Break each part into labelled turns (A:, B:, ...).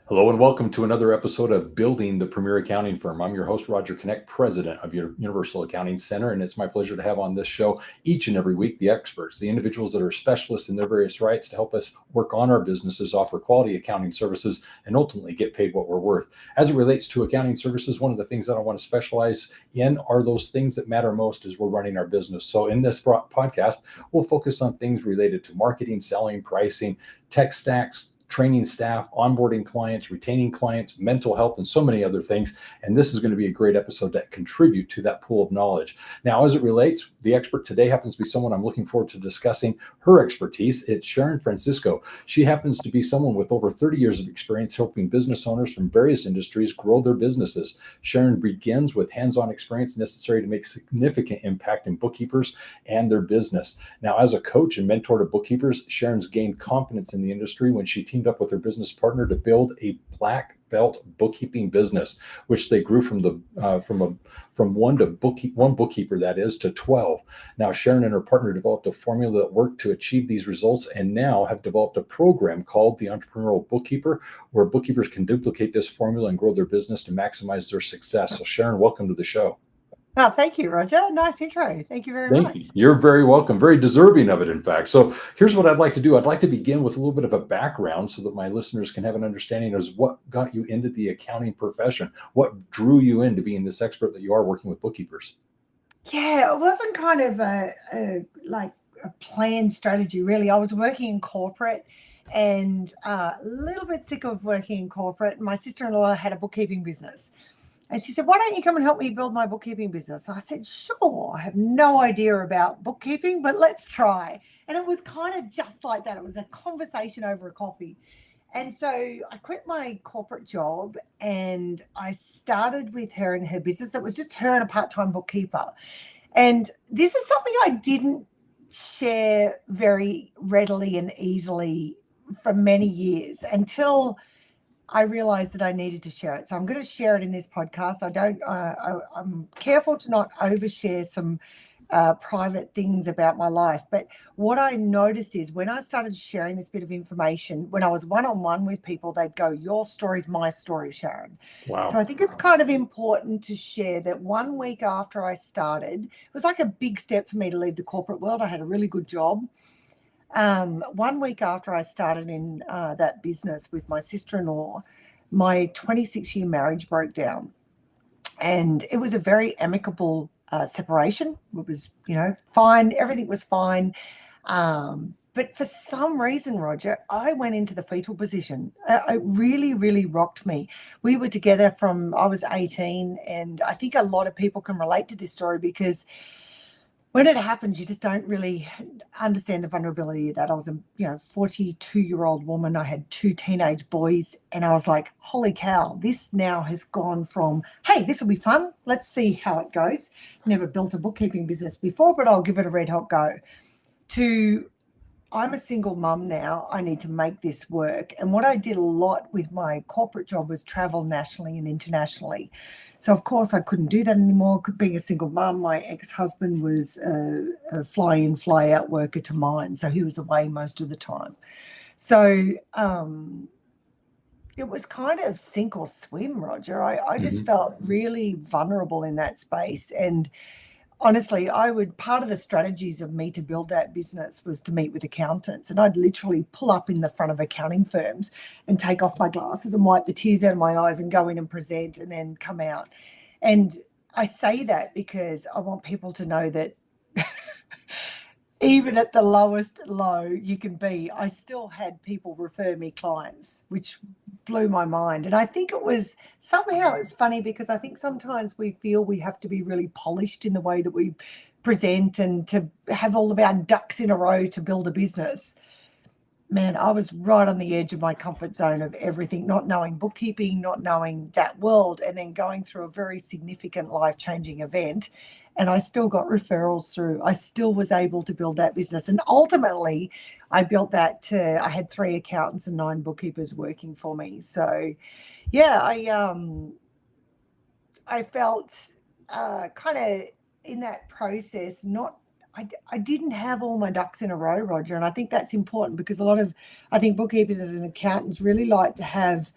A: Hello and welcome to another episode of Building the Premier Accounting Firm. I'm your host, Roger Connect, president of your Universal Accounting Center, and it's my pleasure to have on this show each and every week the experts, the individuals that are specialists in their various rights to help us work on our businesses, offer quality accounting services, and ultimately get paid what we're worth. As it relates to accounting services, one of the things that I want to specialize in are those things that matter most as we're running our business. So in this podcast, we'll focus on things related to marketing, selling, pricing, tech stacks, training staff, onboarding clients, retaining clients, mental health, and so many other things. And this is going to be a great episode that contribute to that pool of knowledge. Now, as it relates, the expert today happens to be someone I'm looking forward to discussing her expertise. It's Sharon Francisco. She happens to be someone with over 30 years of experience helping business owners from various industries grow their businesses. Sharon begins with hands-on experience necessary to make significant impact in bookkeepers and their business. Now, as a coach and mentor to bookkeepers, Sharon's gained confidence in the industry when she teamed up with her business partner to build a black belt bookkeeping business, which they grew from one bookkeeper, that is, to 12. Now, Sharon and her partner developed a formula that worked to achieve these results, and now have developed a program called the Entrepreneurial Bookkeeper, where bookkeepers can duplicate this formula and grow their business to maximize their success. So, Sharon, welcome to the show.
B: Oh, thank you, Roger. Nice intro. Thank you very
A: Thank
B: much.
A: you. You're very welcome. Very deserving of it, in fact. So here's what I'd like to do. I'd like to begin with a little bit of a background so that my listeners can have an understanding of what got you into the accounting profession. What drew you into being this expert that you are working with bookkeepers?
B: Yeah, it wasn't kind of a planned strategy, really. I was working in corporate and a little bit sick of working in corporate. My sister-in-law had a bookkeeping business. And she said, why don't you come and help me build my bookkeeping business? So I said, sure. I have no idea about bookkeeping, but let's try. And it was kind of just like that. It was a conversation over a coffee. And so I quit my corporate job and I started with her in her business. It was just her and a part-time bookkeeper. And this is something I didn't share very readily and easily for many years until I realized that I needed to share it. So I'm going to share it in this podcast. I'm careful to not overshare some private things about my life. But what I noticed is when I started sharing this bit of information, when I was one-on-one with people, they'd go, your story's my story, Sharon.
A: Wow.
B: So I think it's kind of important to share that 1 week after I started, it was like a big step for me to leave the corporate world. I had a really good job. 1 week after I started in that business with my sister-in-law, my 26-year marriage broke down. And it was a very amicable separation. It was, fine. Everything was fine. But for some reason, Roger, I went into the fetal position. It really, really rocked me. We were together from I was 18, and I think a lot of people can relate to this story because when it happens, you just don't really understand the vulnerability of that. I was a 42-year-old woman. I had 2 teenage boys, and I was like, holy cow, this now has gone from, hey, this will be fun. Let's see how it goes. Never built a bookkeeping business before, but I'll give it a red hot go, to I'm a single mum now. I need to make this work. And what I did a lot with my corporate job was travel nationally and internationally. So, of course, I couldn't do that anymore. Being a single mum, my ex-husband was a fly-in, fly-out worker to mine. So he was away most of the time. So it was kind of sink or swim, Roger. I just felt really vulnerable in that space. And honestly, part of the strategies of me to build that business was to meet with accountants. And I'd literally pull up in the front of accounting firms and take off my glasses and wipe the tears out of my eyes and go in and present and then come out. And I say that because I want people to know that even at the lowest low you can be, I still had people refer me clients, which blew my mind. And I think it's funny because I think sometimes we feel we have to be really polished in the way that we present and to have all of our ducks in a row to build a business. Man, I was right on the edge of my comfort zone of everything, not knowing bookkeeping, not knowing that world, and then going through a very significant life-changing event. And I still got referrals through. I still was able to build that business. And ultimately, I built that I had 3 accountants and 9 bookkeepers working for me. So, yeah, I felt kind of in that process, I didn't have all my ducks in a row, Roger. And I think that's important because I think bookkeepers and accountants really like to have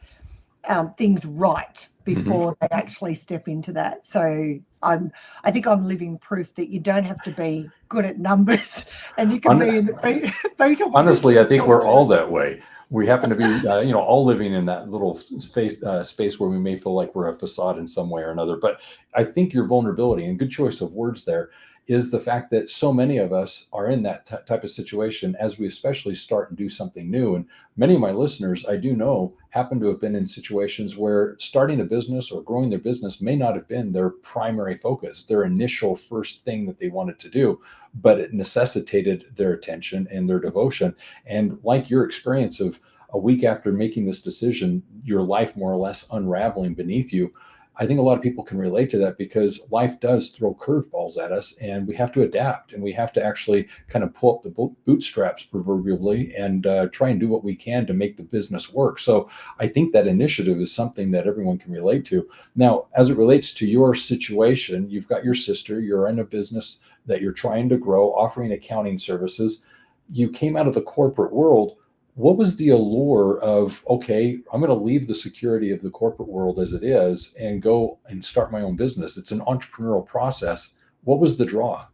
B: things right before they actually step into that. So I think I'm living proof that you don't have to be good at numbers, and you can be in the fetal
A: Honestly, I
B: position.
A: think we're all that way. We happen to be, all living in that little space where we may feel like we're a facade in some way or another. But I think your vulnerability, and good choice of words there, is the fact that so many of us are in that type of situation as we especially start and do something new. And many of my listeners, I do know, happen to have been in situations where starting a business or growing their business may not have been their primary focus, their initial first thing that they wanted to do, but it necessitated their attention and their devotion. And like your experience of a week after making this decision, your life more or less unraveling beneath you, I think a lot of people can relate to that, because life does throw curveballs at us, and we have to adapt, and we have to actually kind of pull up the bootstraps proverbially and try and do what we can to make the business work. So I think that initiative is something that everyone can relate to. Now, as it relates to your situation, you've got your sister, you're in a business that you're trying to grow, offering accounting services. You came out of the corporate world. What was the allure of, okay, I'm going to leave the security of the corporate world as it is and go and start my own business? It's an entrepreneurial process. What was the draw?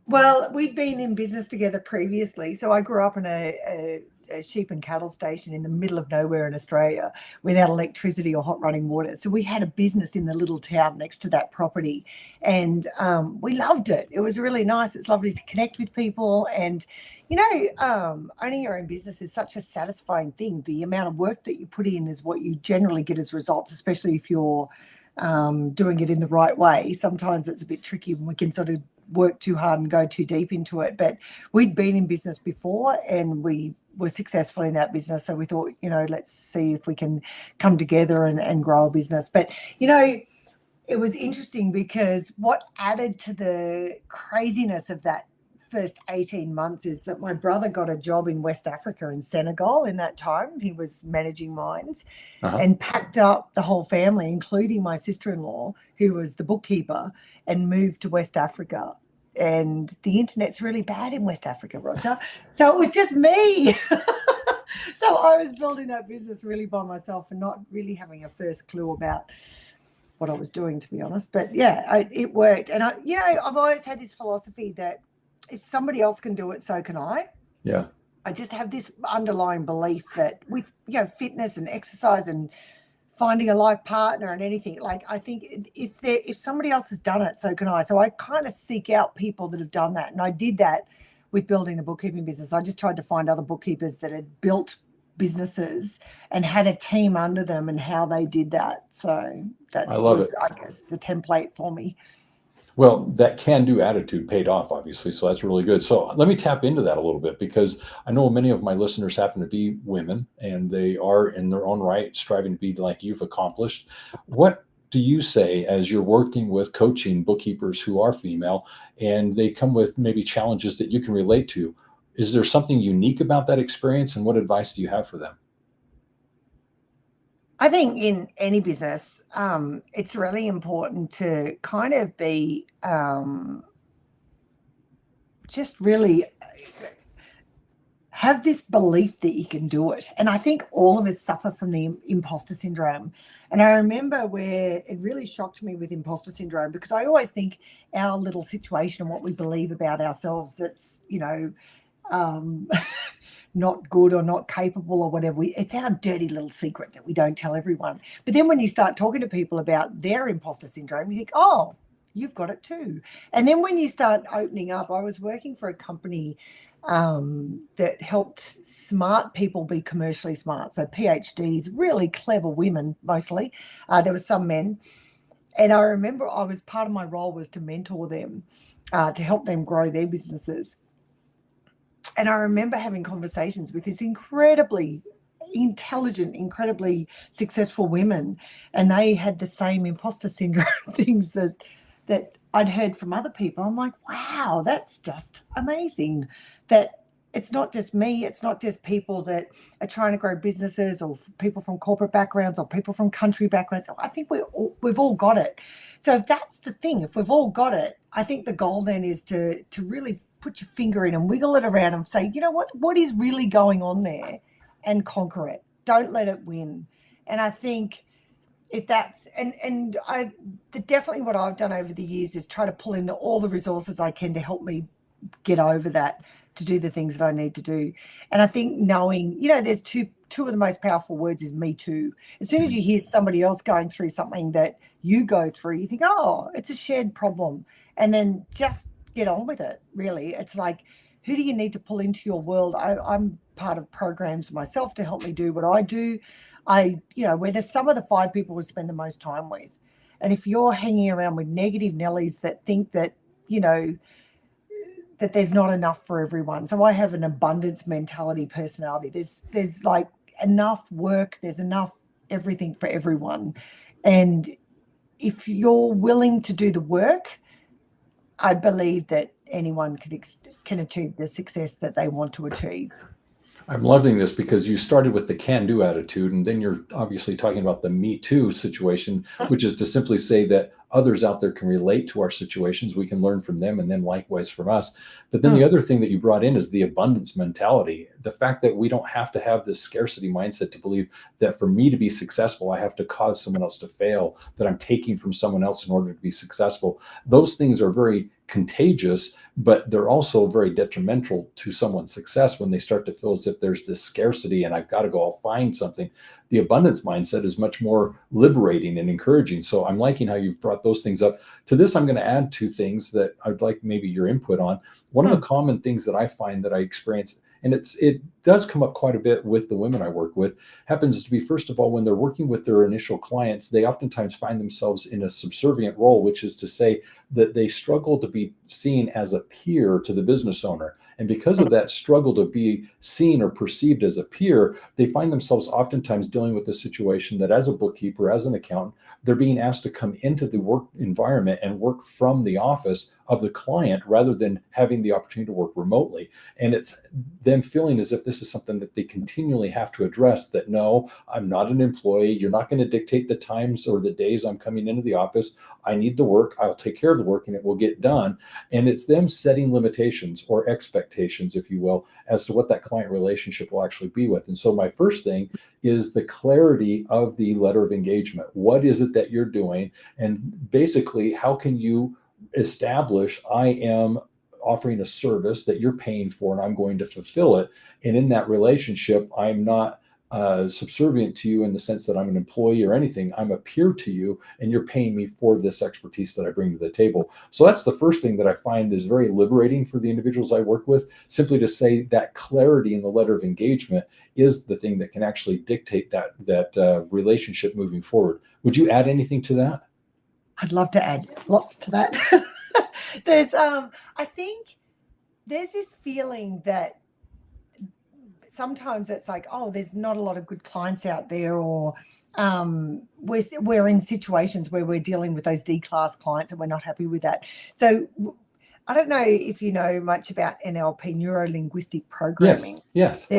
B: Well, we'd been in business together previously. So I grew up in a sheep and cattle station in the middle of nowhere in Australia without electricity or hot running water. So we had a business in the little town next to that property, and we loved it. It was really nice. It's lovely to connect with people. And, owning your own business is such a satisfying thing. The amount of work that you put in is what you generally get as results, especially if you're doing it in the right way. Sometimes it's a bit tricky when we can sort of work too hard and go too deep into it. But we'd been in business before, and we were successful in that business. So we thought, let's see if we can come together and grow a business. But, it was interesting, because what added to the craziness of that first 18 months is that my brother got a job in West Africa, in Senegal. In that time, he was managing mines, and packed up the whole family, including my sister-in-law, who was the bookkeeper, and moved to West Africa. And the internet's really bad in West Africa, Roger. So it was just me. So I was building that business really by myself and not really having a first clue about what I was doing, to be honest. But yeah, it worked. And I've always had this philosophy that if somebody else can do it, so can I.
A: Yeah.
B: I just have this underlying belief that with, fitness and exercise and finding a life partner and anything, like, I think if somebody else has done it, so can I. So I kind of seek out people that have done that. And I did that with building the bookkeeping business. I just tried to find other bookkeepers that had built businesses and had a team under them and how they did that. So that was, I guess, the template for me.
A: Well, that can-do attitude paid off, obviously, so that's really good. So let me tap into that a little bit, because I know many of my listeners happen to be women, and they are in their own right striving to be like you've accomplished. What do you say as you're working with coaching bookkeepers who are female, and they come with maybe challenges that you can relate to? Is there something unique about that experience, and what advice do you have for them?
B: I think in any business, it's really important to kind of be just really have this belief that you can do it. And I think all of us suffer from the imposter syndrome. And I remember where it really shocked me with imposter syndrome, because I always think our little situation and what we believe about ourselves that's, not good or not capable or whatever. It's our dirty little secret that we don't tell everyone. But then when you start talking to people about their imposter syndrome, you think, oh, you've got it too. And then when you start opening up, I was working for a company that helped smart people be commercially smart. So PhDs, really clever women mostly. There were some men. And I remember part of my role was to mentor them, to help them grow their businesses. And I remember having conversations with these incredibly intelligent, incredibly successful women, and they had the same imposter syndrome things that I'd heard from other people. I'm like, wow, that's just amazing. That it's not just me, it's not just people that are trying to grow businesses, or people from corporate backgrounds, or people from country backgrounds. I think we've all got it. So if that's the thing, if we've all got it, I think the goal then is to really put your finger in and wiggle it around and say, what is really going on there, and conquer it. Don't let it win. And I think if that's, definitely what I've done over the years is try to pull in all the resources I can to help me get over that, to do the things that I need to do. And I think knowing, there's two of the most powerful words is me too. As soon as you hear somebody else going through something that you go through, you think, oh, it's a shared problem. And then just get on with it, really. It's like, who do you need to pull into your world? I'm part of programs myself to help me do what I do. Where there's some of the 5 people we spend the most time with. And if you're hanging around with negative Nellies that think that, that there's not enough for everyone. So I have an abundance mentality personality. There's like enough work, there's enough everything for everyone. And if you're willing to do the work, I believe that anyone can achieve the success that they want to achieve.
A: I'm loving this because you started with the can-do attitude, and then you're obviously talking about the me too situation, which is to simply say that others out there can relate to our situations. We can learn from them and then likewise from us. But then the other thing that you brought in is the abundance mentality. The fact that we don't have to have this scarcity mindset to believe that for me to be successful, I have to cause someone else to fail, that I'm taking from someone else in order to be successful. Those things are very contagious, but they're also very detrimental to someone's success when they start to feel as if there's this scarcity and I've got to go, I'll find something. The abundance mindset is much more liberating and encouraging. So I'm liking how you've brought those things up. To this, I'm going to add 2 things that I'd like maybe your input on. One of the common things that I find that I experience, and it does come up quite a bit with the women I work with, happens to be, first of all, when they're working with their initial clients, they oftentimes find themselves in a subservient role, which is to say that they struggle to be seen as a peer to the business owner. And because of that struggle to be seen or perceived as a peer, they find themselves oftentimes dealing with the situation that as a bookkeeper, as an accountant, they're being asked to come into the work environment and work from the office of the client rather than having the opportunity to work remotely. And it's them feeling as if this is something that they continually have to address, that no, I'm not an employee. You're not going to dictate the times or the days I'm coming into the office. I need the work. I'll take care of the work and it will get done. And it's them setting limitations or expectations, if you will, as to what that client relationship will actually be with. And so my first thing is the clarity of the letter of engagement. What is it that you're doing? And basically, how can you establish I am offering a service that you're paying for and I'm going to fulfill it. And in that relationship, I'm not subservient to you in the sense that I'm an employee or anything. I'm a peer to you and you're paying me for this expertise that I bring to the table. So that's the first thing that I find is very liberating for the individuals I work with, simply to say that clarity in the letter of engagement is the thing that can actually dictate that relationship moving forward. Would you add anything to that?
B: I'd love to add lots to that. I think there's this feeling that sometimes it's like, oh, there's not a lot of good clients out there, or we're in situations where we're dealing with those D-class clients and we're not happy with that. So I don't know if you know much about NLP, neuro-linguistic programming.
A: Yes.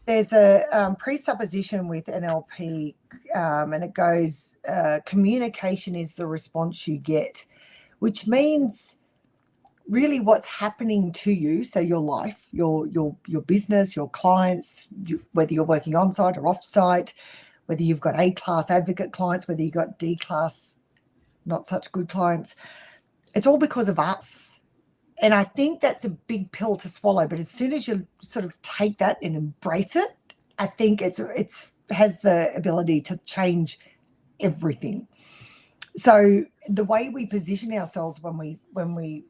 B: There's a presupposition with NLP, and it goes, communication is the response you get, which means really what's happening to you. So your life, your business, your clients, whether you're working on site or off site, whether you've got A-class advocate clients, whether you've got D-class not such good clients, it's all because of us. And I think that's a big pill to swallow. But as soon as you sort of take that and embrace it, I think it's has the ability to change everything. So the way we position ourselves when we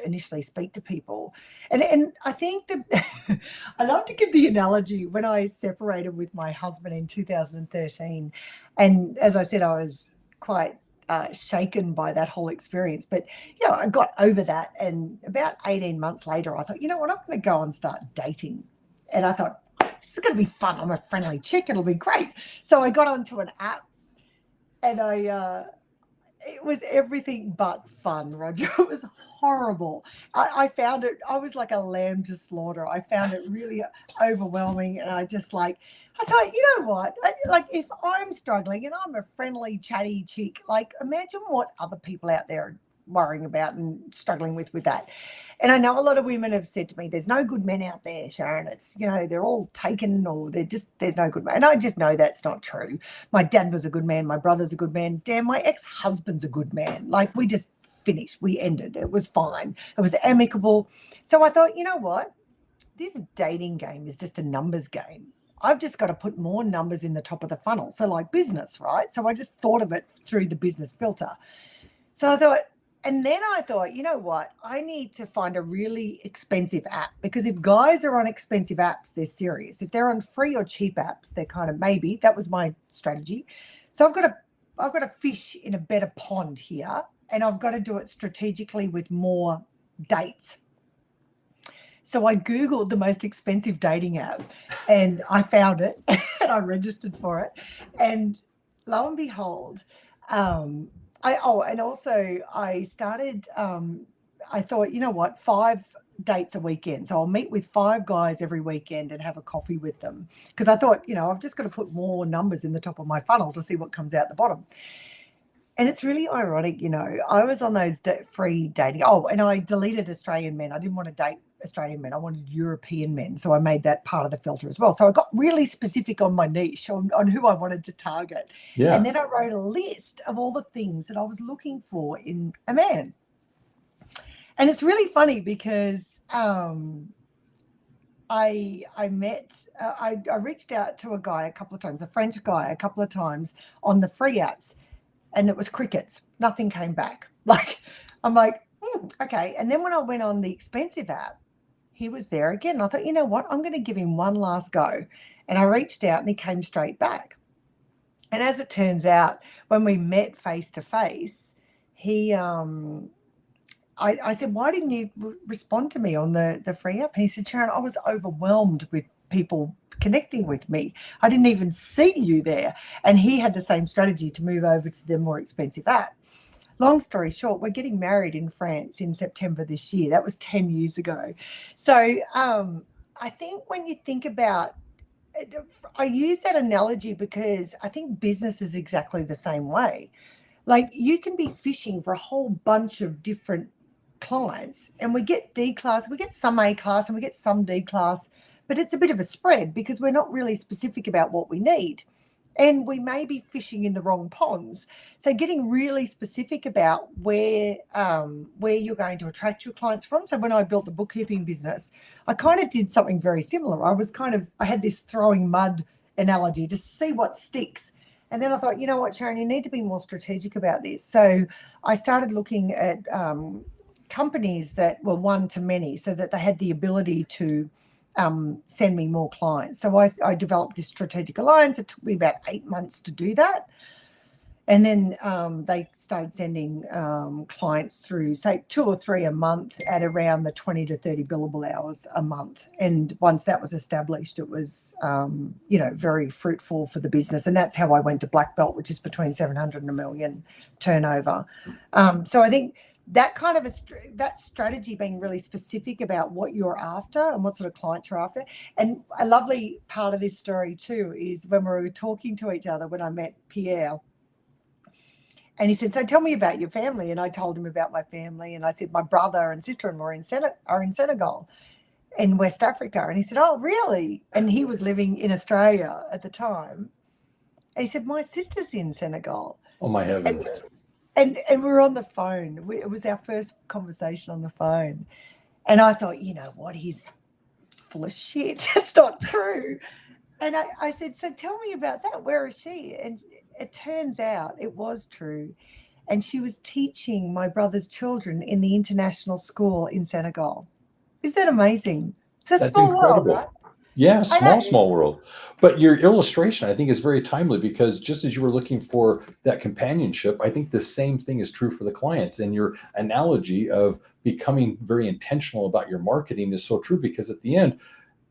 B: initially speak to people, and I think that I love to give the analogy when I separated with my husband in 2013, and as I said, I was quite shaken by that whole experience. But, I got over that. And about 18 months later, I thought, you know what, I'm going to go and start dating. And I thought, this is going to be fun. I'm a friendly chick. It'll be great. So I got onto an app and it was everything but fun, Roger. It was horrible. I found it, I was like a lamb to slaughter. I found it really overwhelming. And I thought, you know what? If I'm struggling and I'm a friendly, chatty chick, imagine what other people out there worrying about and struggling with that. And I know a lot of women have said to me, there's no good men out there, Sharon. It's, they're all taken, or there's no good men. And I just know that's not true. My dad was a good man. My brother's a good man. Damn, my ex-husband's a good man. Like, we just finished. We ended. It was fine. It was amicable. So I thought, you know what? This dating game is just a numbers game. I've just got to put more numbers in the top of the funnel. So like business, right? So I just thought of it through the business filter. So I thought, and then I thought, you know what? I need to find a really expensive app, because if guys are on expensive apps, they're serious. If they're on free or cheap apps, they're kind of maybe. That was my strategy. So I've got to fish in a better pond here, and I've got to do it strategically with more dates. So I Googled the most expensive dating app, and I found it and I registered for it. And lo and behold, I started, I thought, you know what, 5 dates a weekend. So I'll meet with 5 guys every weekend and have a coffee with them. Because I thought, I've just got to put more numbers in the top of my funnel to see what comes out the bottom. And it's really ironic, I was on those free dating. Oh, and I deleted Australian men. I didn't want to date Australian men. I wanted European men. So I made that part of the filter as well. So I got really specific on my niche, on who I wanted to target.
A: Yeah.
B: And then I wrote a list of all the things that I was looking for in a man. And it's really funny because I reached out to a guy a couple of times, a French guy a couple of times on the free apps, and it was crickets. Nothing came back. I'm like, okay. And then when I went on the expensive app, he was there again. And I thought, you know what? I'm going to give him one last go. And I reached out and he came straight back. And as it turns out, when we met face to face, I said, why didn't you respond to me on the free app? And he said, Sharon, I was overwhelmed with people connecting with me. I didn't even see you there. And he had the same strategy to move over to the more expensive app. Long story short, we're getting married in France in September this year. That was 10 years ago. So I think when you think about, I use that analogy because I think business is exactly the same way. Like, you can be fishing for a whole bunch of different clients, and we get D class, we get some A class, and we get some D class, but it's a bit of a spread because we're not really specific about what we need. And we may be fishing in the wrong ponds. So getting really specific about where you're going to attract your clients from. So when I built the bookkeeping business, I kind of did something very similar. I had this throwing mud analogy to see what sticks. And then I thought, you know what, Sharon, you need to be more strategic about this. So I started looking at companies that were one to many, so that they had the ability to send me more clients. So I developed this strategic alliance. It took me about 8 months to do that. And then they started sending clients through, say, 2 or 3 a month at around the 20 to 30 billable hours a month. And once that was established, it was, very fruitful for the business. And that's how I went to black belt, which is between 700 and $1 million turnover. So I think that kind of that strategy, being really specific about what you're after and what sort of clients you're after. And a lovely part of this story too is when we were talking to each other, when I met Pierre, and he said, so tell me about your family. And I told him about my family. And I said, my brother and sister-in-law are in Senegal, in West Africa. And he said, oh, really? And he was living in Australia at the time. And he said, my sister's in Senegal.
A: Oh, my heavens.
B: And we were on the phone. It was our first conversation on the phone. And I thought, you know what? He's full of shit. That's not true. And I said, so tell me about that. Where is she? And it turns out it was true. And she was teaching my brother's children in the international school in Senegal. Is that amazing? It's a small world, right?
A: Yeah, small world. But your illustration, I think, is very timely, because just as you were looking for that companionship, I think the same thing is true for the clients. And your analogy of becoming very intentional about your marketing is so true, because at the end,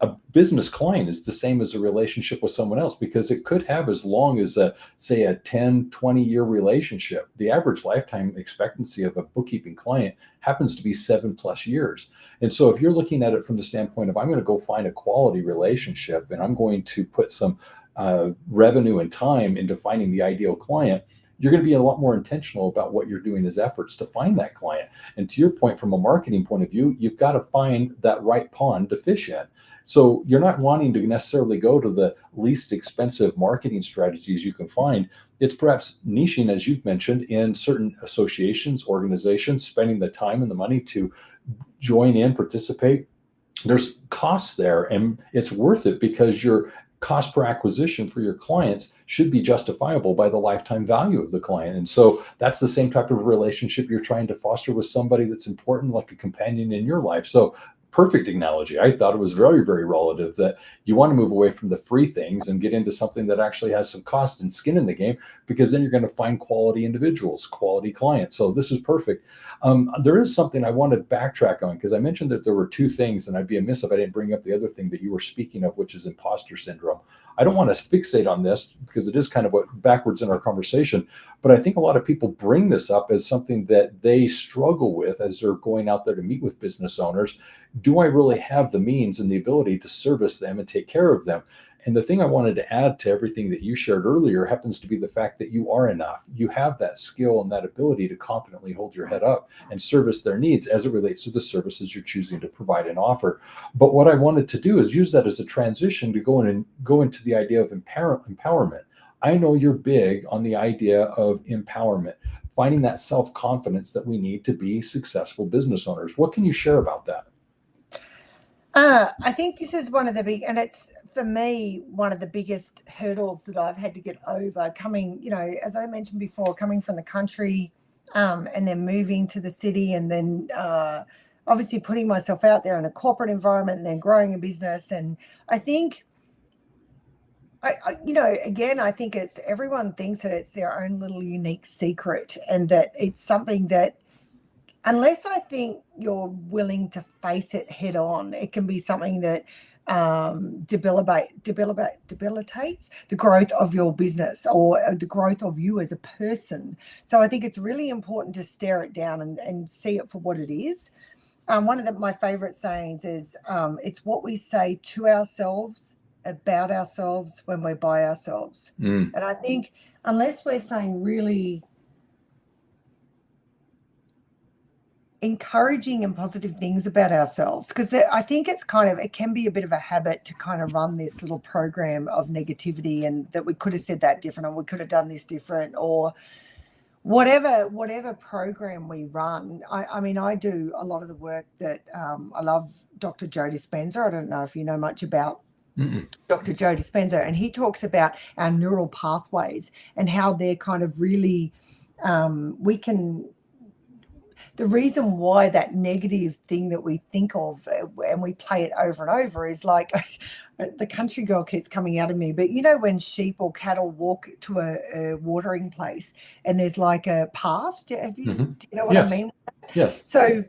A: a business client is the same as a relationship with someone else, because it could have as long as say a 10, 20-year relationship. The average lifetime expectancy of a bookkeeping client happens to be 7+ years. And so if you're looking at it from the standpoint of, I'm going to go find a quality relationship and I'm going to put some revenue and time into finding the ideal client, you're going to be a lot more intentional about what you're doing as efforts to find that client. And to your point, from a marketing point of view, you've got to find that right pond to fish in. So you're not wanting to necessarily go to the least expensive marketing strategies you can find. It's perhaps niching, as you've mentioned, in certain associations, organizations, spending the time and the money to join in, participate. There's costs there, and it's worth it because your cost per acquisition for your clients should be justifiable by the lifetime value of the client. And so that's the same type of relationship you're trying to foster with somebody that's important, like a companion in your life. So perfect analogy. I thought it was very, very relative, that you want to move away from the free things and get into something that actually has some cost and skin in the game, because then you're going to find quality individuals, quality clients. So this is perfect. There is something I want to backtrack on, because I mentioned that there were two things, and I'd be amiss if I didn't bring up the other thing that you were speaking of, which is imposter syndrome. I don't want to fixate on this because it is kind of what backwards in our conversation, but I think a lot of people bring this up as something that they struggle with as they're going out there to meet with business owners. Do I really have the means and the ability to service them and take care of them? And the thing I wanted to add to everything that you shared earlier happens to be the fact that you are enough. You have that skill and that ability to confidently hold your head up and service their needs as it relates to the services you're choosing to provide and offer. But what I wanted to do is use that as a transition to go into the idea of empowerment. I know you're big on the idea of empowerment, finding that self-confidence that we need to be successful business owners. What can you share about that?
B: I think this is one of the big, and it's for me, one of the biggest hurdles that I've had to get over coming, as I mentioned before, coming from the country, and then moving to the city, and then obviously putting myself out there in a corporate environment and then growing a business. And I think, again, I think it's, everyone thinks that it's their own little unique secret, and that it's something that, unless I think you're willing to face it head on, it can be something that debilitates the growth of your business or the growth of you as a person. So I think it's really important to stare it down and see it for what it is. One of my favorite sayings is, it's what we say to ourselves about ourselves when we're by ourselves. And I think unless we're saying really encouraging and positive things about ourselves, because I think it can be a bit of a habit to kind of run this little program of negativity, and that we could have said that different, or we could have done this different, or whatever program we run. I mean, I do a lot of the work that I love Dr. Joe Dispenza. I don't know if you know much about Dr. Joe Dispenza, and he talks about our neural pathways and how they're kind of really, the reason why that negative thing that we think of and we play it over and over is like, the country girl keeps coming out of me, but when sheep or cattle walk to a watering place and there's like a path, do you know what I mean?
A: Yes.
B: So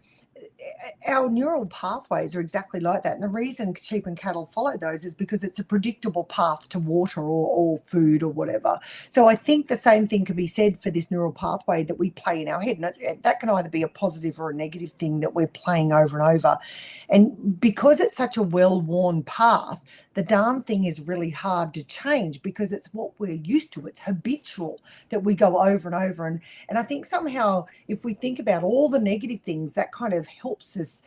B: our neural pathways are exactly like that. And the reason sheep and cattle follow those is because it's a predictable path to water or food or whatever. So I think the same thing can be said for this neural pathway that we play in our head. And that can either be a positive or a negative thing that we're playing over and over. And because it's such a well-worn path, the darn thing is really hard to change, because it's what we're used to. It's habitual that we go over and over. And I think somehow if we think about all the negative things, that kind of helps us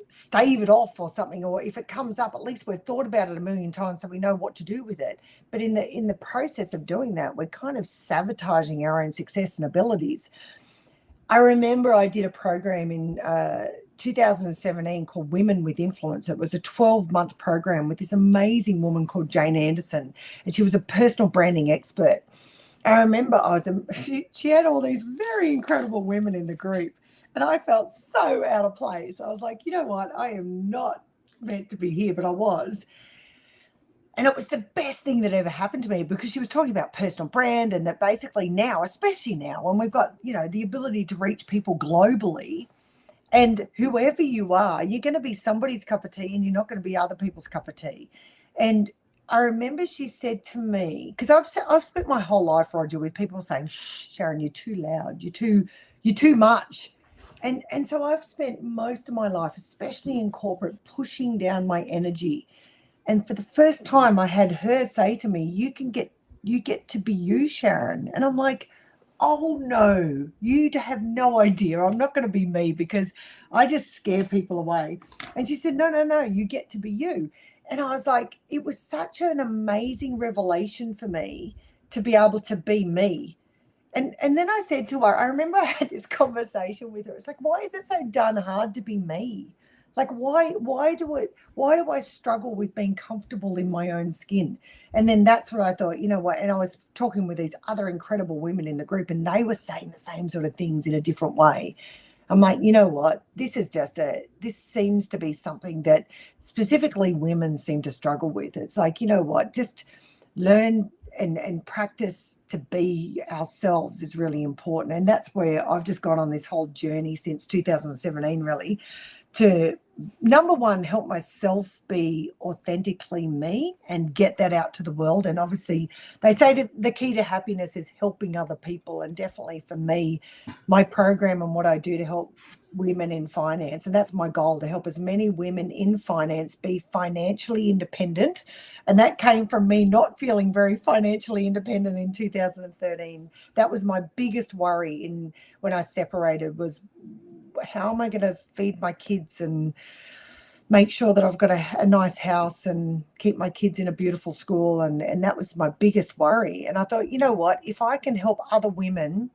B: stave it off or something. Or if it comes up, at least we've thought about it a million times, so we know what to do with it. But in the process of doing that, we're kind of sabotaging our own success and abilities. I remember I did a program in 2017 called Women with Influence. It was a 12-month program with this amazing woman called Jane Anderson, and she was a personal branding expert. I remember she had all these very incredible women in the group, and I felt so out of place. I was like, you know what? I am not meant to be here, but I was. And it was the best thing that ever happened to me, because she was talking about personal brand, and that basically now, especially now when we've got, the ability to reach people globally, and whoever you are, you're going to be somebody's cup of tea, and you're not going to be other people's cup of tea. And I remember she said to me, because I've spent my whole life, Roger, with people saying, "Shh, Sharon, you're too loud. You're too much." And so I've spent most of my life, especially in corporate, pushing down my energy. And for the first time, I had her say to me, "You can get you get to be you, Sharon. And I'm like, oh no, you have no idea. I'm not going to be me because I just scare people away. And she said, no, you get to be you. And I was like, it was such an amazing revelation for me to be able to be me. And then I said to her, I remember I had this conversation with her. It's like, why is it so darn hard to be me? Like, why do I struggle with being comfortable in my own skin? And then that's what I thought, you know what? And I was talking with these other incredible women in the group, and they were saying the same sort of things in a different way. I'm like, you know what? This seems to be something that specifically women seem to struggle with. It's like, you know what? Just learn and practice to be ourselves is really important. And that's where I've just gone on this whole journey since 2017, really, to number one, help myself be authentically me and get that out to the world. And obviously they say that the key to happiness is helping other people. And definitely for me, my program and what I do to help women in finance, and that's my goal, to help as many women in finance be financially independent. And that came from me not feeling very financially independent in 2013. That was my biggest worry when I separated, was how am I going to feed my kids and make sure that I've got a nice house and keep my kids in a beautiful school. And that was my biggest worry. And I thought, you know what, if I can help other women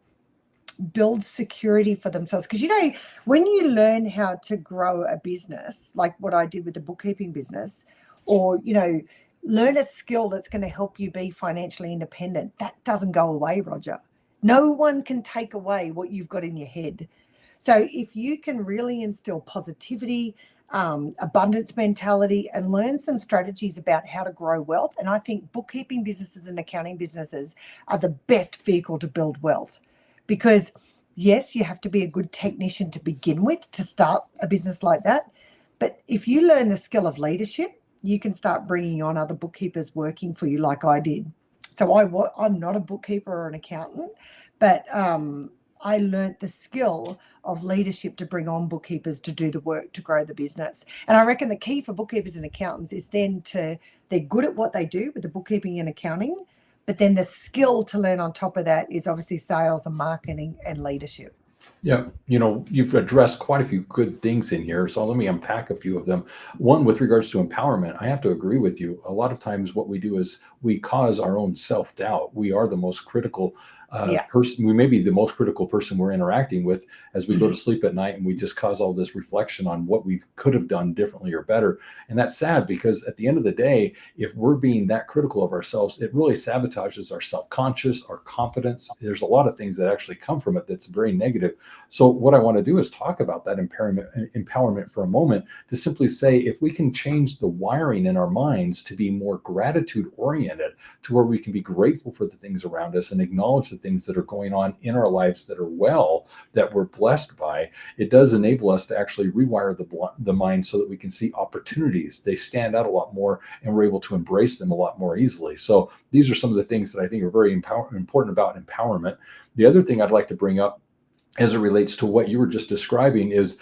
B: build security for themselves, because, you know, when you learn how to grow a business, like what I did with the bookkeeping business, or, you know, learn a skill that's going to help you be financially independent, that doesn't go away, Roger. No one can take away what you've got in your head. So if you can really instill positivity, abundance mentality, and learn some strategies about how to grow wealth, and I think bookkeeping businesses and accounting businesses are the best vehicle to build wealth. Because yes, you have to be a good technician to begin with to start a business like that. But if you learn the skill of leadership, you can start bringing on other bookkeepers working for you like I did. So I'm not a bookkeeper or an accountant, but I learnt the skill of leadership to bring on bookkeepers to do the work to grow the business. And I reckon the key for bookkeepers and accountants is then they're good at what they do with the bookkeeping and accounting, but then the skill to learn on top of that is obviously sales and marketing and leadership.
A: Yeah, you know, you've addressed quite a few good things in here. So let me unpack a few of them. One, with regards to empowerment, I have to agree with you. A lot of times what we do is we cause our own self-doubt. We are the most critical person. We may be the most critical person we're interacting with as we go to sleep at night, and we just cause all this reflection on what we could have done differently or better. And that's sad, because at the end of the day, if we're being that critical of ourselves, it really sabotages our self-conscious, our confidence. There's a lot of things that actually come from it that's very negative. So what I want to do is talk about that empowerment for a moment, to simply say, if we can change the wiring in our minds to be more gratitude oriented, to where we can be grateful for the things around us and acknowledge the things that are going on in our lives that are that we're blessed by, it does enable us to actually rewire the mind so that we can see opportunities. They stand out a lot more, and we're able to embrace them a lot more easily. So these are some of the things that I think are very important about empowerment. The other thing I'd like to bring up as it relates to what you were just describing is,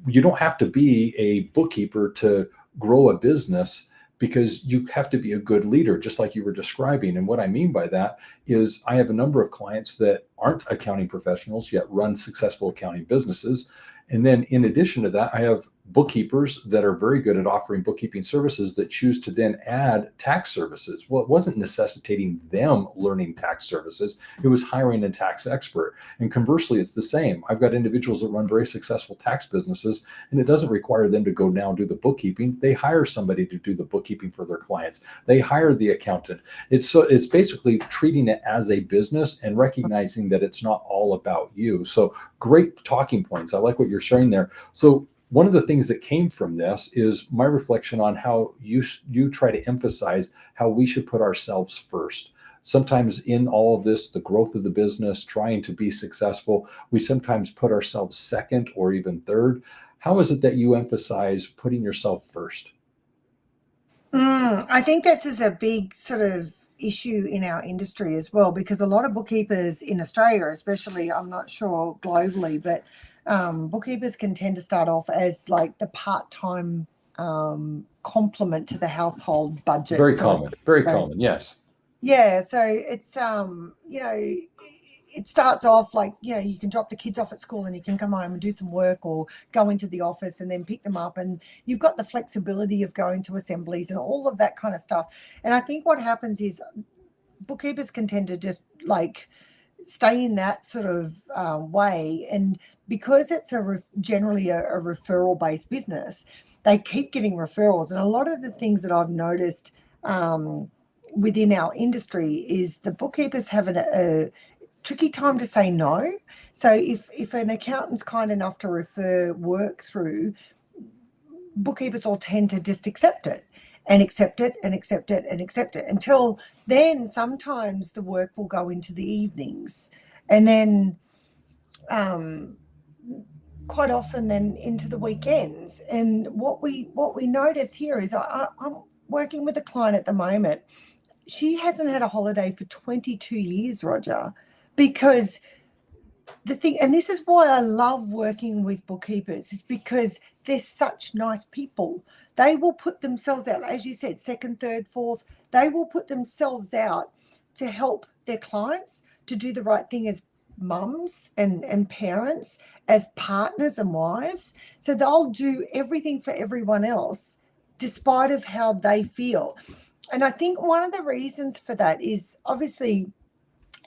A: you don't have to be a bookkeeper to grow a business, because you have to be a good leader, just like you were describing. And what I mean by that is, I have a number of clients that aren't accounting professionals yet run successful accounting businesses. And then in addition to that, I have bookkeepers that are very good at offering bookkeeping services that choose to then add tax services. Well, it wasn't necessitating them learning tax services. It was hiring a tax expert. And conversely, it's the same. I've got individuals that run very successful tax businesses, and it doesn't require them to go now and do the bookkeeping. They hire somebody to do the bookkeeping for their clients. They hire the accountant. It's basically treating it as a business and recognizing that it's not all about you. So great talking points. I like what you're sharing there. So one of the things that came from this is my reflection on how you try to emphasize how we should put ourselves first. Sometimes in all of this, the growth of the business, trying to be successful, we sometimes put ourselves second or even third. How is it that you emphasize putting yourself first?
B: I think this is a big sort of issue in our industry as well, because a lot of bookkeepers in Australia, especially, I'm not sure globally, but bookkeepers can tend to start off as like the part-time complement to the household budget.
A: Very common, very common, yes.
B: Yeah, so it's it starts off like, you can drop the kids off at school and you can come home and do some work or go into the office and then pick them up, and you've got the flexibility of going to assemblies and all of that kind of stuff. And I think what happens is bookkeepers can tend to just like stay in that sort of way, and because it's generally a referral based business, they keep getting referrals. And a lot of the things that I've noticed within our industry is the bookkeepers have a tricky time to say no. So if an accountant's kind enough to refer work through, bookkeepers all tend to just accept it and accept it and accept it and accept it until then sometimes the work will go into the evenings, and then quite often then into the weekends. And what we notice here is I'm working with a client at the moment. She hasn't had a holiday for 22 years, Roger, because the thing, and this is why I love working with bookkeepers, is because they're such nice people. They will put themselves out, as you said, second, third, fourth, they will put themselves out to help their clients, to do the right thing as mums and parents, as partners and wives. So they'll do everything for everyone else, despite of how they feel. And I think one of the reasons for that is obviously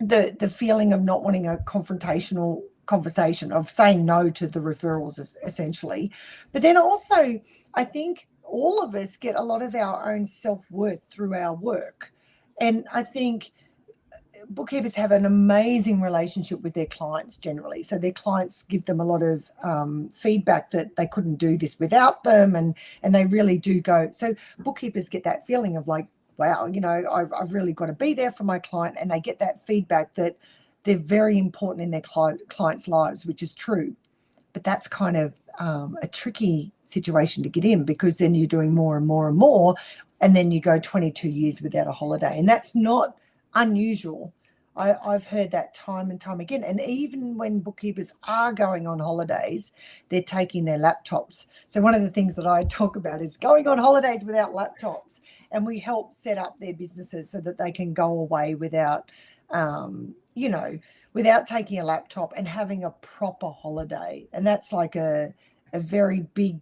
B: the feeling of not wanting a confrontational conversation, of saying no to the referrals essentially. But then also, I think all of us get a lot of our own self-worth through our work. And I think bookkeepers have an amazing relationship with their clients generally. So their clients give them a lot of feedback that they couldn't do this without them. And they really do go. So bookkeepers get that feeling of like, wow, I've really got to be there for my client. And they get that feedback that they're very important in their clients' lives, which is true. But that's kind of a tricky situation to get in, because then you're doing more and more and more. And then you go 22 years without a holiday. And that's not unusual. I've heard that time and time again. And even when bookkeepers are going on holidays, they're taking their laptops. So one of the things that I talk about is going on holidays without laptops. And we help set up their businesses so that they can go away without, without taking a laptop and having a proper holiday. And that's like a very big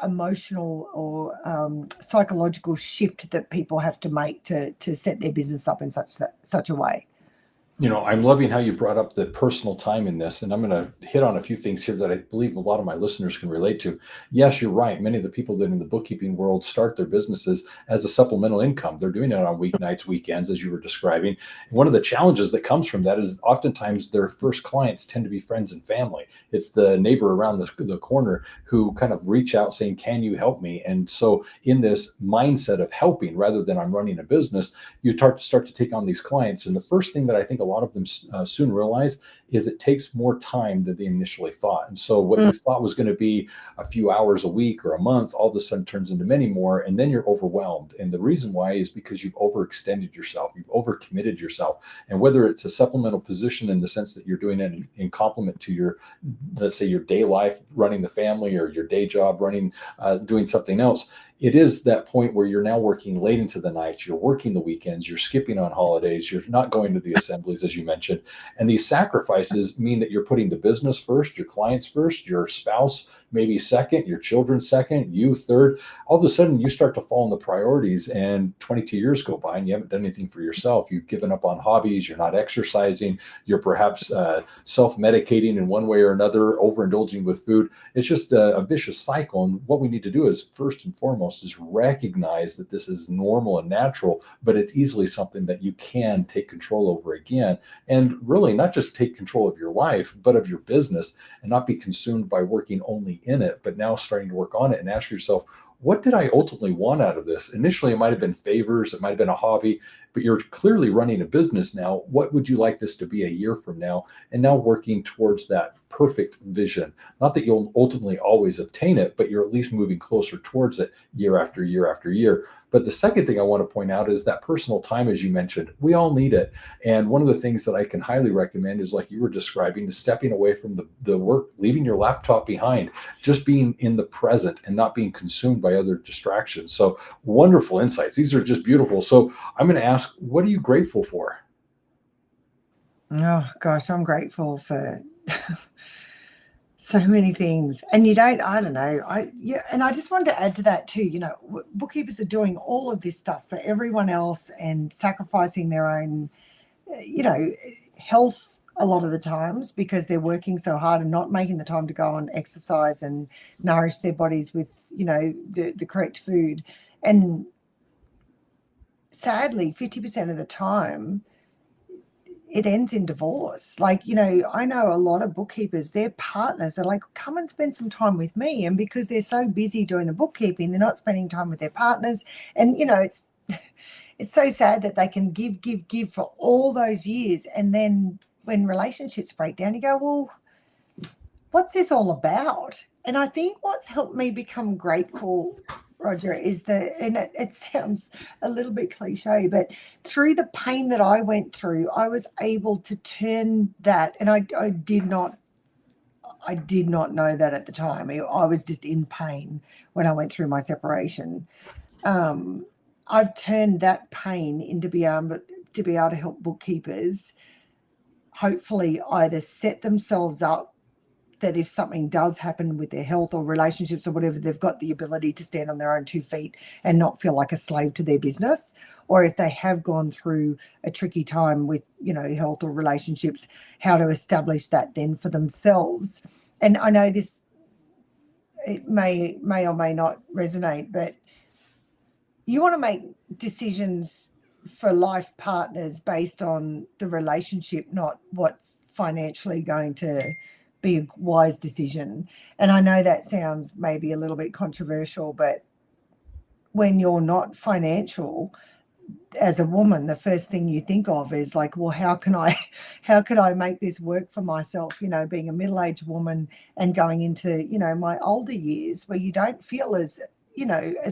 B: emotional or psychological shift that people have to make to set their business up in such a way.
A: I'm loving how you brought up the personal time in this, and I'm going to hit on a few things here that I believe a lot of my listeners can relate to. Yes, you're right. Many of the people that in the bookkeeping world start their businesses as a supplemental income. They're doing it on weeknights, weekends, as you were describing. And one of the challenges that comes from that is oftentimes their first clients tend to be friends and family. It's the neighbor around the corner who kind of reach out saying, can you help me? And so in this mindset of helping rather than I'm running a business, you start to take on these clients. And the first thing that I think a lot of them soon realize is it takes more time than they initially thought. And so what you thought was going to be a few hours a week or a month, all of a sudden turns into many more, and then you're overwhelmed. And the reason why is because you've overextended yourself, you've overcommitted yourself. And whether it's a supplemental position in the sense that you're doing it in complement to your, let's say, your day life, running the family, or your day job, doing something else, it is that point where you're now working late into the nights, you're working the weekends, you're skipping on holidays, you're not going to the assemblies, as you mentioned. And these sacrifices mean that you're putting the business first, your clients first, your spouse maybe second, your children second, you third. All of a sudden you start to fall in the priorities, and 22 years go by and you haven't done anything for yourself. You've given up on hobbies, you're not exercising, you're perhaps self-medicating in one way or another, overindulging with food. It's just a vicious cycle. And what we need to do is, first and foremost, is recognize that this is normal and natural, but it's easily something that you can take control over again. And really not just take control of your life, but of your business, and not be consumed by working only in it, but now starting to work on it and ask yourself, what did I ultimately want out of this? Initially, it might have been favors, it might have been a hobby, but you're clearly running a business now. What would you like this to be a year from now? And now working towards that perfect vision. Not that you'll ultimately always obtain it, but you're at least moving closer towards it year after year after year. But the second thing I want to point out is that personal time, as you mentioned. We all need it. And one of the things that I can highly recommend is, like you were describing, is stepping away from the work, leaving your laptop behind, just being in the present and not being consumed by other distractions. So wonderful insights. These are just beautiful. So I'm going to ask ask, what are you grateful for?
B: Oh gosh, I'm grateful for so many things. And I don't know. And I just wanted to add to that too, bookkeepers are doing all of this stuff for everyone else and sacrificing their own, health a lot of the times because they're working so hard and not making the time to go and exercise and nourish their bodies with, the correct food. And sadly, 50% of the time, it ends in divorce. Like, I know a lot of bookkeepers, their partners are like, come and spend some time with me. And because they're so busy doing the bookkeeping, they're not spending time with their partners. And, it's so sad that they can give for all those years. And then when relationships break down, you go, well, what's this all about? And I think what's helped me become grateful, Roger, is and it sounds a little bit cliche, but through the pain that I went through, I was able to turn that, and I did not know that at the time. I was just in pain when I went through my separation. I've turned that pain into be able to help bookkeepers hopefully either set themselves up that if something does happen with their health or relationships or whatever, they've got the ability to stand on their own 2 feet and not feel like a slave to their business. Or if they have gone through a tricky time with, health or relationships, how to establish that then for themselves. And I know this, it may or may not resonate, but you want to make decisions for life partners based on the relationship, not what's financially going to be a wise decision. And I know that sounds maybe a little bit controversial, but when you're not financial as a woman, the first thing you think of is like, well, how can I make this work for myself, being a middle-aged woman and going into, my older years where you don't feel as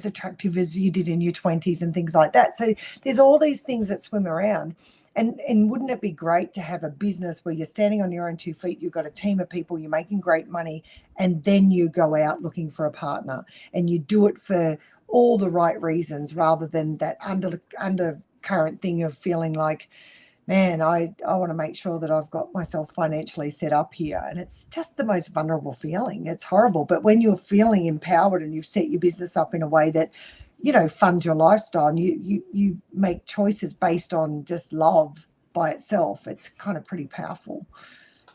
B: attractive as you did in your 20s and things like that. So there's all these things that swim around. And wouldn't it be great to have a business where you're standing on your own 2 feet, you've got a team of people, you're making great money, and then you go out looking for a partner and you do it for all the right reasons rather than that undercurrent thing of feeling like, man, I want to make sure that I've got myself financially set up here. And it's just the most vulnerable feeling. It's horrible. But when you're feeling empowered and you've set your business up in a way that, funds your lifestyle and you make choices based on just love by itself, it's kind of pretty powerful.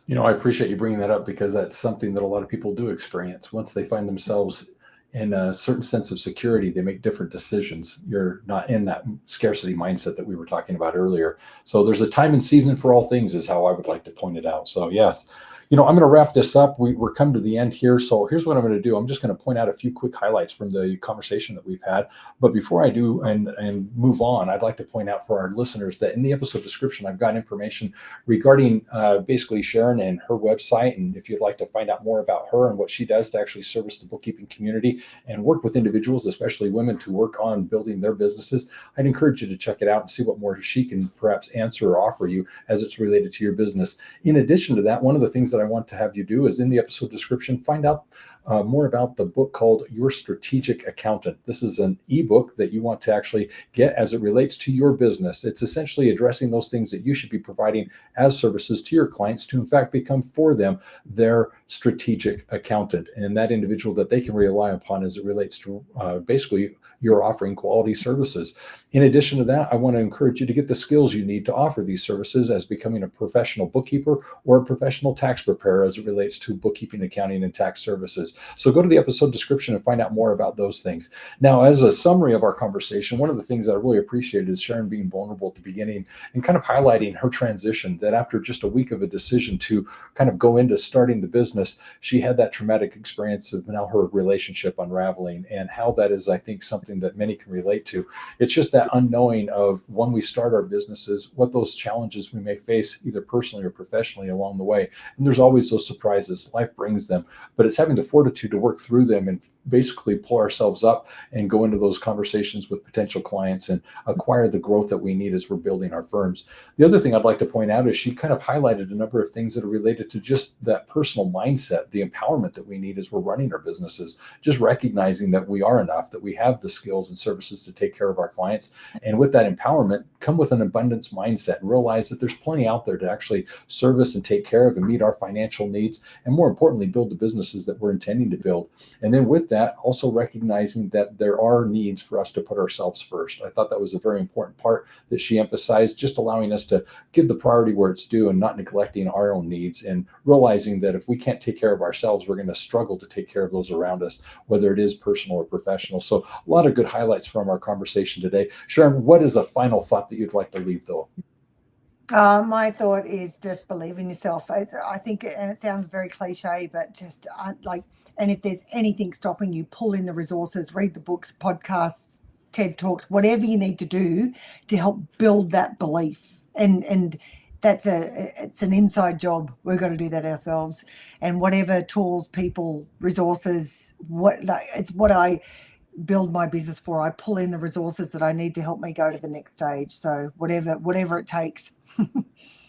A: I appreciate you bringing that up because that's something that a lot of people do experience. Once they find themselves in a certain sense of security, they make different decisions. You're not in that scarcity mindset that we were talking about earlier. So there's a time and season for all things is how I would like to point it out. So yes, I'm going to wrap this up. We're come to the end here. So here's what I'm going to do. I'm just going to point out a few quick highlights from the conversation that we've had. But before I do and move on, I'd like to point out for our listeners that in the episode description, I've got information regarding basically Sharon and her website. And if you'd like to find out more about her and what she does to actually service the bookkeeping community and work with individuals, especially women, to work on building their businesses, I'd encourage you to check it out and see what more she can perhaps answer or offer you as it's related to your business. In addition to that, one of the things that I want to have you do is in the episode description, find out more about the book called Your Strategic Accountant. This is an ebook that you want to actually get as it relates to your business. It's essentially addressing those things that you should be providing as services to your clients to in fact become for them their strategic accountant and that individual that they can rely upon as it relates to basically you're offering quality services. In addition to that, I want to encourage you to get the skills you need to offer these services as becoming a professional bookkeeper or a professional tax preparer as it relates to bookkeeping, accounting, and tax services. So go to the episode description and find out more about those things. Now, as a summary of our conversation, one of the things that I really appreciated is Sharon being vulnerable at the beginning and kind of highlighting her transition, that after just a week of a decision to kind of go into starting the business, she had that traumatic experience of now her relationship unraveling, and how that is, I think, something that many can relate to. It's just that unknowing of when we start our businesses, what those challenges we may face either personally or professionally along the way. And there's always those surprises. Life brings them, but it's having the fortitude to work through them and basically pull ourselves up and go into those conversations with potential clients and acquire the growth that we need as we're building our firms. The other thing I'd like to point out is she kind of highlighted a number of things that are related to just that personal mindset, the empowerment that we need as we're running our businesses, just recognizing that we are enough, that we have the skills and services to take care of our clients. And with that empowerment, come with an abundance mindset and realize that there's plenty out there to actually service and take care of and meet our financial needs. And more importantly, build the businesses that we're intending to build. And then with that, also recognizing that there are needs for us to put ourselves first. I thought that was a very important part that she emphasized, just allowing us to give the priority where it's due and not neglecting our own needs, and realizing that if we can't take care of ourselves, we're going to struggle to take care of those around us, whether it is personal or professional. So a lot of good highlights from our conversation today. Sharon, what is a final thought that you'd like to leave though?
B: My thought is just believe in yourself. I think, and it sounds very cliche, but just and if there's anything stopping you, pull in the resources, read the books, podcasts, TED Talks, whatever you need to do to help build that belief. And it's an inside job. We've got to do that ourselves. And whatever tools, people, resources, it's what I build my business for. I pull in the resources that I need to help me go to the next stage. So whatever it takes.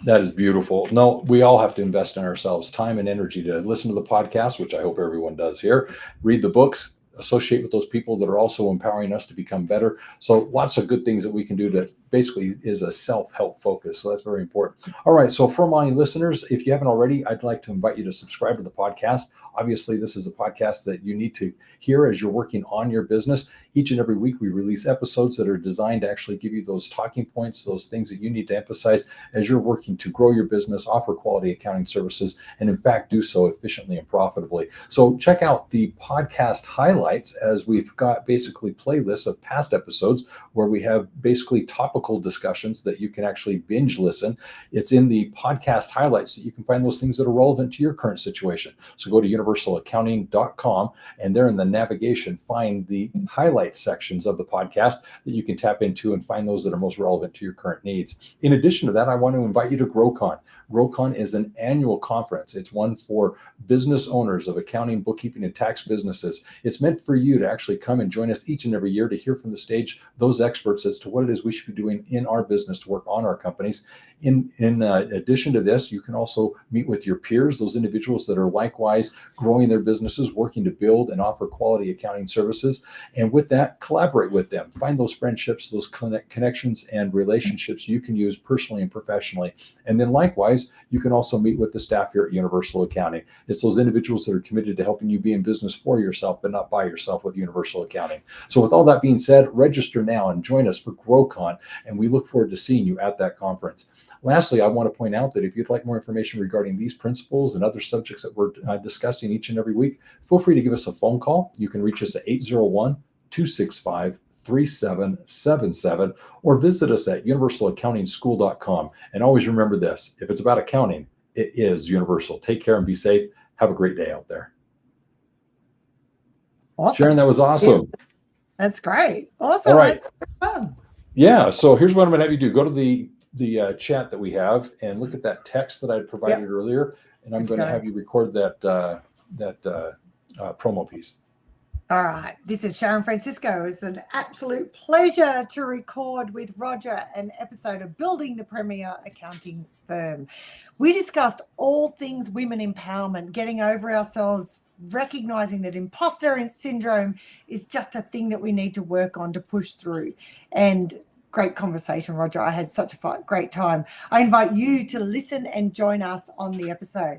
A: That is beautiful. No, we all have to invest in ourselves, time and energy to listen to the podcast, which I hope everyone does here, read the books, associate with those people that are also empowering us to become better. So lots of good things that we can do that basically is a self-help focus. So that's very important. All right. So for my listeners, if you haven't already, I'd like to invite you to subscribe to the podcast. Obviously, this is a podcast that you need to hear as you're working on your business. Each and every week, we release episodes that are designed to actually give you those talking points, those things that you need to emphasize as you're working to grow your business, offer quality accounting services, and in fact, do so efficiently and profitably. So check out the podcast highlights, as we've got basically playlists of past episodes where we have basically topical discussions that you can actually binge listen. It's in the podcast highlights that you can find those things that are relevant to your current situation. So go to universalaccounting.com, and there in the navigation, find the highlights sections of the podcast that you can tap into and find those that are most relevant to your current needs. In addition to that, I want to invite you to GrowCon. GrowCon is an annual conference. It's one for business owners of accounting, bookkeeping, and tax businesses. It's meant for you to actually come and join us each and every year to hear from the stage those experts as to what it is we should be doing in our business to work on our companies. In addition to this, you can also meet with your peers, those individuals that are likewise growing their businesses, working to build and offer quality accounting services. And with that, collaborate with them. Find those friendships, those connections and relationships you can use personally and professionally. And then likewise, you can also meet with the staff here at Universal Accounting. It's those individuals that are committed to helping you be in business for yourself, but not by yourself with Universal Accounting. So with all that being said, register now and join us for GrowCon, and we look forward to seeing you at that conference. Lastly, I want to point out that if you'd like more information regarding these principles and other subjects that we're discussing each and every week, feel free to give us a phone call. You can reach us at 801-265-3777 or visit us at universalaccountingschool.com. And always remember this, if it's about accounting, it is Universal. Take care and be safe. Have a great day out there.
B: Awesome.
A: Sharon, that was awesome.
B: Yeah, that's great. Awesome.
A: All right.
B: That's fun.
A: Yeah. So here's what I'm going to have you do. Go to the chat that we have and look at that text that I provided earlier. And I'm going to have you record that promo piece.
B: All right. This is Sharon Francisco. It's an absolute pleasure to record with Roger an episode of Building the Premier Accounting Firm. We discussed all things women empowerment, getting over ourselves, recognizing that imposter syndrome is just a thing that we need to work on to push through. And great conversation, Roger. I had such a great time. I invite you to listen and join us on the episode.